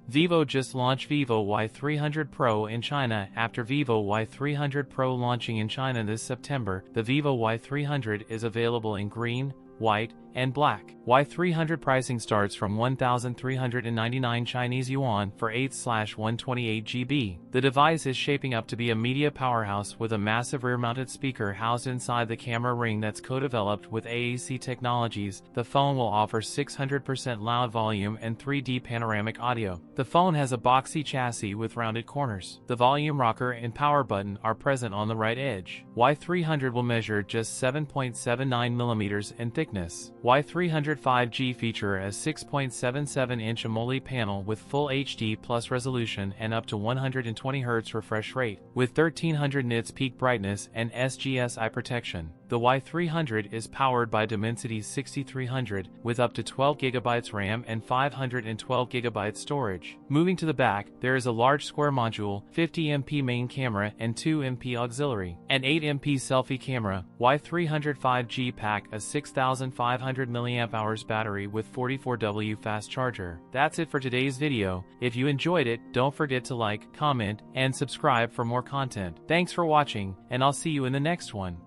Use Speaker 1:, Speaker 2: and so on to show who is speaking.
Speaker 1: Vivo just launched Vivo Y300 Pro in China. After Vivo Y300 Pro launching in China this September, the Vivo Y300 is available in green, white, and black. Y300 pricing starts from 1,399 Chinese yuan for 8/128 GB. The device is shaping up to be a media powerhouse with a massive rear-mounted speaker housed inside the camera ring that's co-developed with AAC Technologies. The phone will offer 600% loud volume and 3D panoramic audio. The phone has a boxy chassis with rounded corners. The volume rocker and power button are present on the right edge. Y300 will measure just 7.79 mm in thickness. Y300 5G feature a 6.77-inch AMOLED panel with full HD plus resolution and up to 120 Hz refresh rate, with 1300 nits peak brightness and SGS eye protection. The Y300 is powered by Dimensity 6300 with up to 12 GB RAM and 512 GB storage. Moving to the back, there is a large square module, 50MP main camera and 2MP auxiliary, and 8MP selfie camera. Y300 5G pack a 6500 mAh battery with 44W fast charger. That's it for today's video. If you enjoyed it, don't forget to like, comment, and subscribe for more content. Thanks for watching, and I'll see you in the next one.